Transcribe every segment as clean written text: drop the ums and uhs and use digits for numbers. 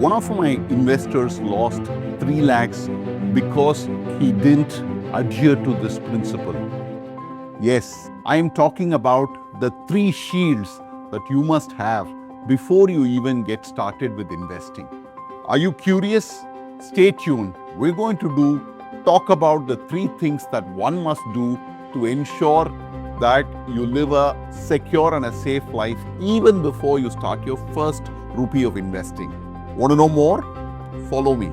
One of my investors lost 3 lakhs because he didn't adhere to this principle. Yes, I am talking about the 3 shields that you must have before you even get started with investing. Are you curious? Stay tuned. We're going to talk about the 3 things that one must do to ensure that you live a secure and a safe life even before you start your first rupee of investing. Want to know more? Follow me.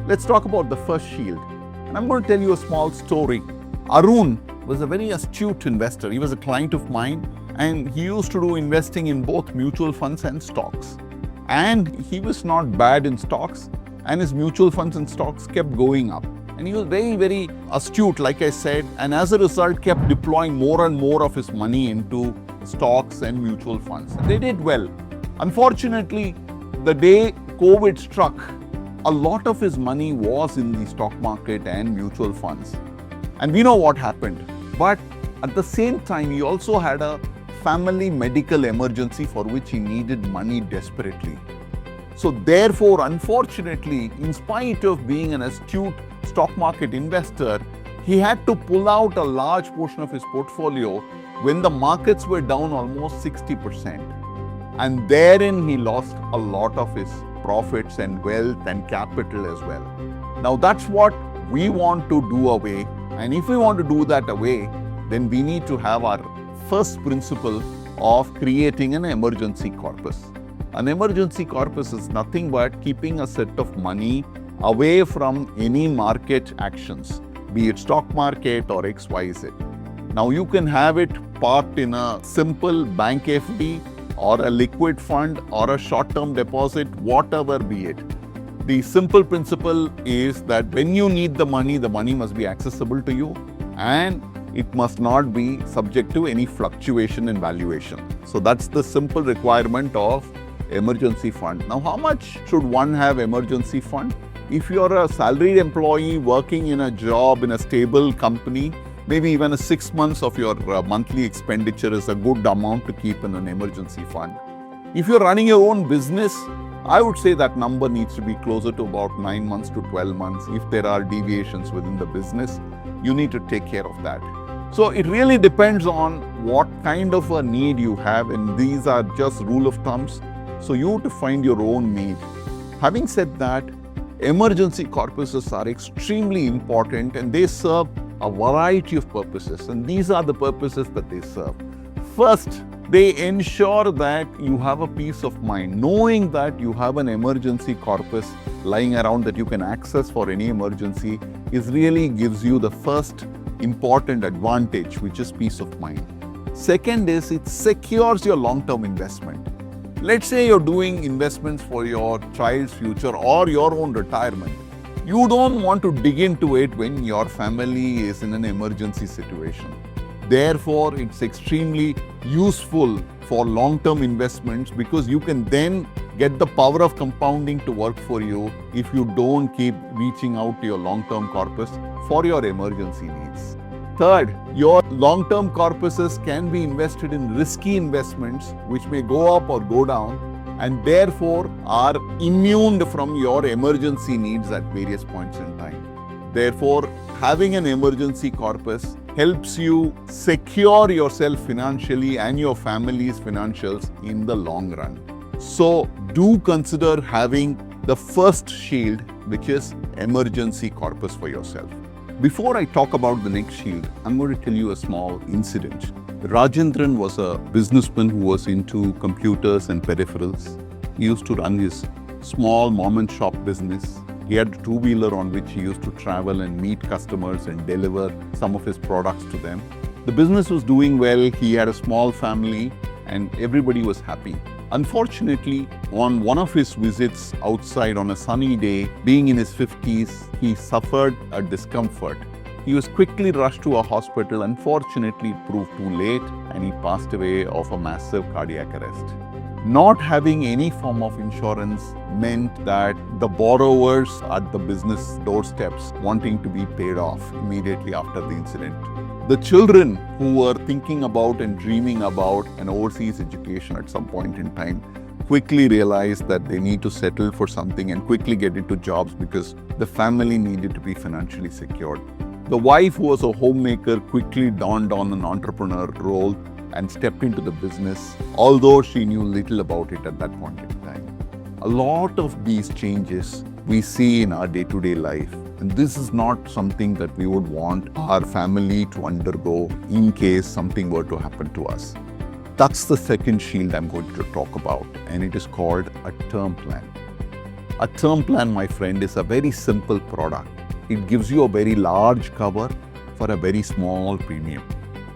Let's talk about the first shield. And I'm going to tell you a small story. Arun was a very astute investor. He was a client of mine and he used to do investing in both mutual funds and stocks. And he was not bad in stocks, and his mutual funds and stocks kept going up. And he was very, very astute, like I said, and as a result kept deploying more and more of his money into stocks and mutual funds. And they did well. Unfortunately, the day COVID struck, a lot of his money was in the stock market and mutual funds. And we know what happened. But at the same time, he also had a family medical emergency for which he needed money desperately. So therefore, unfortunately, in spite of being an astute stock market investor, he had to pull out a large portion of his portfolio when the markets were down almost 60%. And therein he lost a lot of his profits and wealth and capital as well. Now that's what we want to do away. And if we want to do that away, then we need to have our first principle of creating an emergency corpus. An emergency corpus is nothing but keeping a set of money away from any market actions, be it stock market or XYZ. Now you can have it parked in a simple bank FD or a liquid fund or a short-term deposit, whatever be it. The simple principle is that when you need the money must be accessible to you and it must not be subject to any fluctuation in valuation. So that's the simple requirement of emergency fund. Now, how much should one have emergency fund? If you're a salaried employee working in a job in a stable company, maybe even 6 months of your monthly expenditure is a good amount to keep in an emergency fund. If you're running your own business, I would say that number needs to be closer to about 9 months to 12 months. If there are deviations within the business, you need to take care of that. So it really depends on what kind of a need you have, and these are just rule of thumbs. So you have to find your own need. Having said that, emergency corpuses are extremely important and they serve a variety of purposes, and these are the purposes that they serve. First, they ensure that you have a peace of mind, knowing that you have an emergency corpus lying around that you can access for any emergency really gives you the first important advantage, which is peace of mind. Second is it secures your long-term investment. Let's say you're doing investments for your child's future or your own retirement. You don't want to dig into it when your family is in an emergency situation. Therefore, it's extremely useful for long-term investments because you can then get the power of compounding to work for you if you don't keep reaching out to your long-term corpus for your emergency needs. Third, your long-term corpuses can be invested in risky investments which may go up or go down and therefore are immune from your emergency needs at various points in time. Therefore, having an emergency corpus helps you secure yourself financially and your family's financials in the long run. So do consider having the first shield, which is emergency corpus for yourself. Before I talk about the next shield, I'm going to tell you a small incident. Rajendran was a businessman who was into computers and peripherals. He used to run his small mom and shop business. He had a two-wheeler on which he used to travel and meet customers and deliver some of his products to them. The business was doing well, he had a small family and everybody was happy. Unfortunately, on one of his visits outside on a sunny day, being in his 50s, he suffered a discomfort. He was quickly rushed to a hospital. Unfortunately, it proved too late and he passed away of a massive cardiac arrest. Not having any form of insurance meant that the borrowers at the business doorsteps wanting to be paid off immediately after the incident. The children who were thinking about and dreaming about an overseas education at some point in time quickly realized that they need to settle for something and quickly get into jobs because the family needed to be financially secured. The wife, who was a homemaker, quickly donned on an entrepreneur role and stepped into the business, although she knew little about it at that point in time. A lot of these changes we see in our day-to-day life, and this is not something that we would want our family to undergo in case something were to happen to us. That's the second shield I'm going to talk about, and it is called a term plan. A term plan, my friend, is a very simple product. It gives you a very large cover for a very small premium.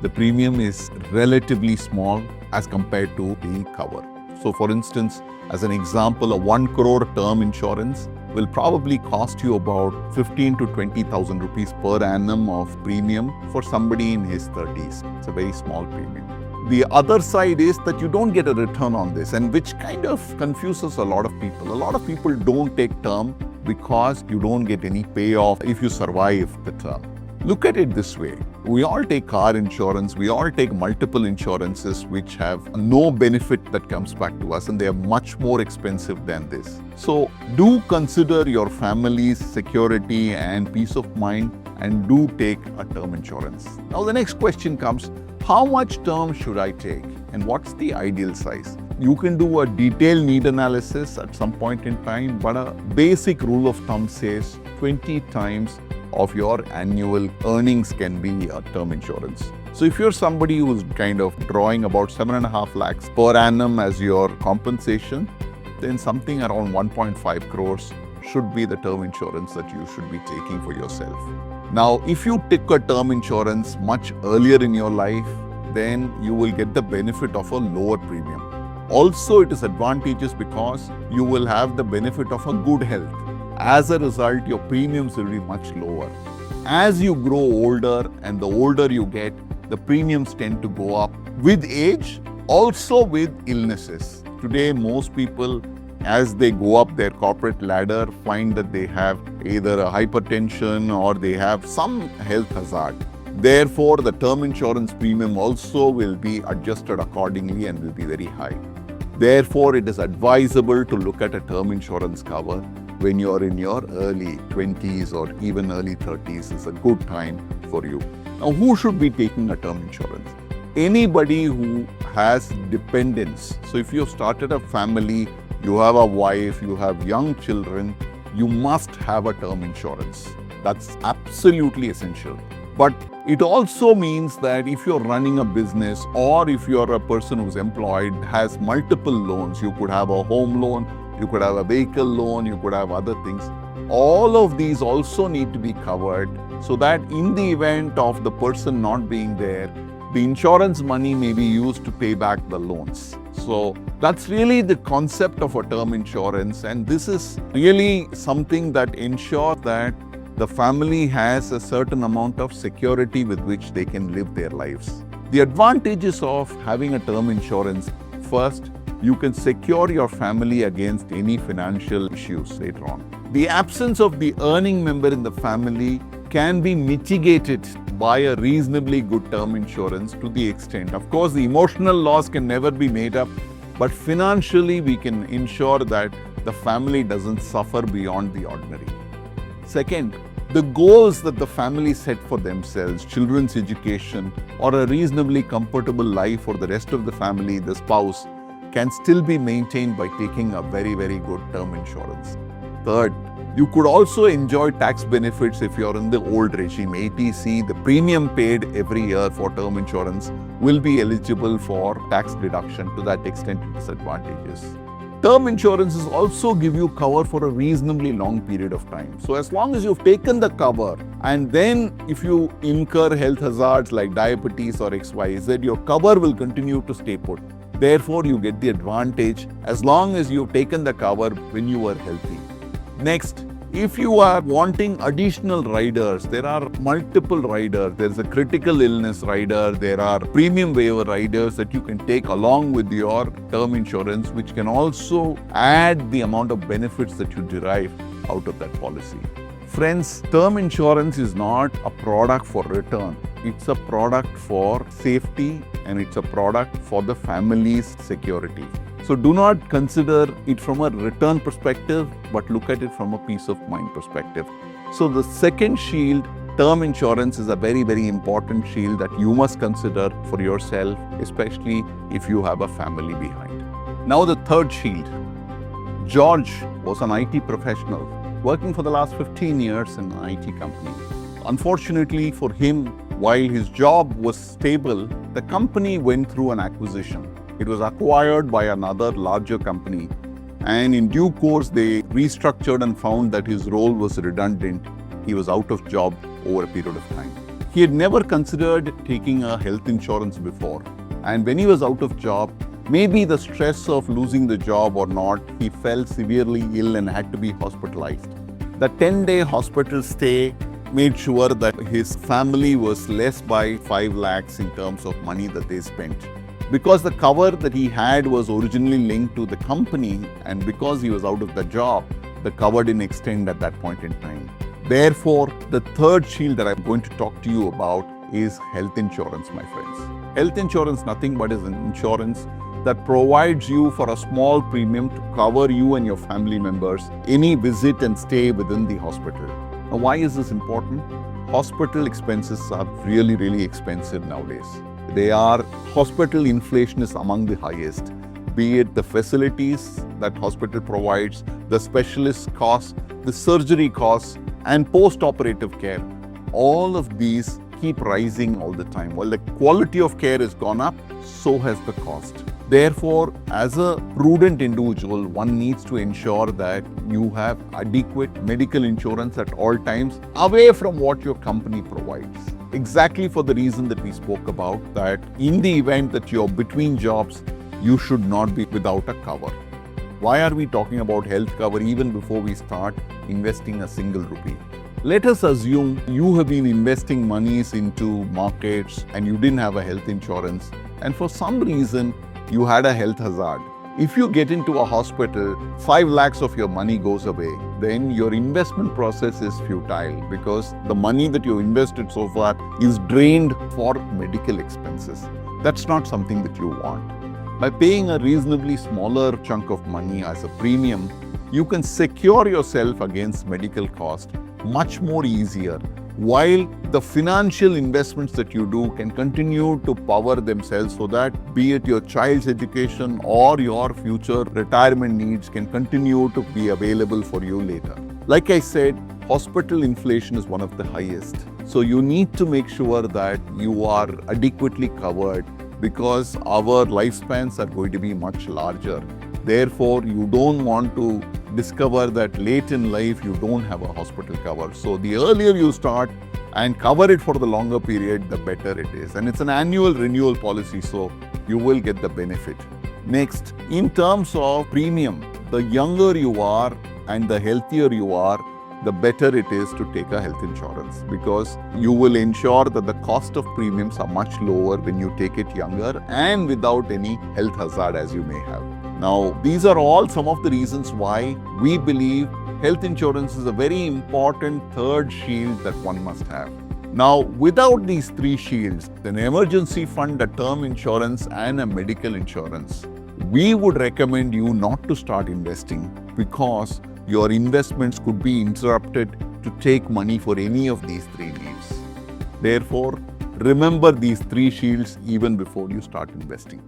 The premium is relatively small as compared to the cover. So for instance, as an example, a 1 crore term insurance will probably cost you about 15 to 20,000 rupees per annum of premium for somebody in his 30s. It's a very small premium. The other side is that you don't get a return on this, and which kind of confuses a lot of people. A lot of people don't take term because you don't get any payoff if you survive the term. Look at it this way. We all take car insurance, we all take multiple insurances which have no benefit that comes back to us, and they are much more expensive than this. So do consider your family's security and peace of mind, and do take a term insurance. Now the next question comes, how much term should I take and what's the ideal size? You can do a detailed need analysis at some point in time, but a basic rule of thumb says 20 times of your annual earnings can be a term insurance. So if you're somebody who's kind of drawing about 7.5 lakhs per annum as your compensation, then something around 1.5 crores should be the term insurance that you should be taking for yourself. Now, if you take a term insurance much earlier in your life, then you will get the benefit of a lower premium. Also, it is advantageous because you will have the benefit of a good health. As a result, your premiums will be much lower. As you grow older and the older you get, the premiums tend to go up with age, also with illnesses. Today, most people, as they go up their corporate ladder, find that they have either a hypertension or they have some health hazard. Therefore, the term insurance premium also will be adjusted accordingly and will be very high. Therefore, it is advisable to look at a term insurance cover when you are in your early 20s or even early 30s. Is a good time for you. Now, who should be taking a term insurance? Anybody who has dependents. So if you've started a family, you have a wife, you have young children, you must have a term insurance. That's absolutely essential. But it also means that if you're running a business or if you're a person who's employed, has multiple loans, you could have a home loan, you could have a vehicle loan, you could have other things. All of these also need to be covered so that in the event of the person not being there, the insurance money may be used to pay back the loans. So that's really the concept of a term insurance, and this is really something that ensures that the family has a certain amount of security with which they can live their lives. The advantages of having a term insurance: first, you can secure your family against any financial issues later on. The absence of the earning member in the family can be mitigated by a reasonably good term insurance to the extent. Of course, the emotional loss can never be made up, but financially we can ensure that the family doesn't suffer beyond the ordinary. Second, the goals that the family set for themselves, children's education or a reasonably comfortable life for the rest of the family, the spouse, can still be maintained by taking a very, very good term insurance. Third, you could also enjoy tax benefits if you're in the old regime, ATC. The premium paid every year for term insurance will be eligible for tax deduction. To that extent, it is advantageous. Term insurances also give you cover for a reasonably long period of time. So as long as you've taken the cover, and then if you incur health hazards like diabetes or XYZ, your cover will continue to stay put. Therefore, you get the advantage as long as you've taken the cover when you are healthy. Next, if you are wanting additional riders, there are multiple riders. There's a critical illness rider, there are premium waiver riders that you can take along with your term insurance, which can also add the amount of benefits that you derive out of that policy. Friends, term insurance is not a product for return. It's a product for safety and it's a product for the family's security. So do not consider it from a return perspective, but look at it from a peace of mind perspective. So the second shield, term insurance, is a very, very important shield that you must consider for yourself, especially if you have a family behind. Now the third shield. George was an IT professional working for the last 15 years in an IT company. Unfortunately for him, while his job was stable, the company went through an acquisition. It was acquired by another larger company, and in due course they restructured and found that his role was redundant. He was out of job over a period of time. He had never considered taking a health insurance before, and when he was out of job, maybe the stress of losing the job or not, he fell severely ill and had to be hospitalized. The 10-day hospital stay made sure that his family was less by 5 lakhs in terms of money that they spent. Because the cover that he had was originally linked to the company, and because he was out of the job, the cover didn't extend at that point in time. Therefore, the third shield that I'm going to talk to you about is health insurance, my friends. Health insurance nothing but is an insurance that provides you for a small premium to cover you and your family members any visit and stay within the hospital. Now, why is this important? Hospital expenses are really, really expensive nowadays. Hospital inflation is among the highest, be it the facilities that hospital provides, the specialist costs, the surgery costs, and post-operative care. All of these keep rising all the time. While the quality of care has gone up, so has the cost. Therefore, as a prudent individual, one needs to ensure that you have adequate medical insurance at all times, away from what your company provides. Exactly for the reason that we spoke about, that in the event that you're between jobs, you should not be without a cover. Why are we talking about health cover even before we start investing a single rupee? Let us assume you have been investing monies into markets and you didn't have a health insurance, and for some reason you had a health hazard. If you get into a hospital, 5 lakhs of your money goes away, then your investment process is futile because the money that you invested so far is drained for medical expenses. That's not something that you want. By paying a reasonably smaller chunk of money as a premium, you can secure yourself against medical cost much more easier, while the financial investments that you do can continue to power themselves so that be it your child's education or your future retirement needs can continue to be available for you later. Like I said, hospital inflation is one of the highest. So you need to make sure that you are adequately covered because our lifespans are going to be much larger. Therefore, you don't want to discover that late in life you don't have a hospital cover. So the earlier you start and cover it for the longer period, the better it is. And it's an annual renewal policy, so you will get the benefit. Next, in terms of premium, the younger you are and the healthier you are, the better it is to take a health insurance because you will ensure that the cost of premiums are much lower when you take it younger and without any health hazard as you may have. Now, these are all some of the reasons why we believe health insurance is a very important third shield that one must have. Now, without these 3 shields, an emergency fund, a term insurance, and a medical insurance, we would recommend you not to start investing because your investments could be interrupted to take money for any of these 3 leaves. Therefore, remember these 3 shields even before you start investing.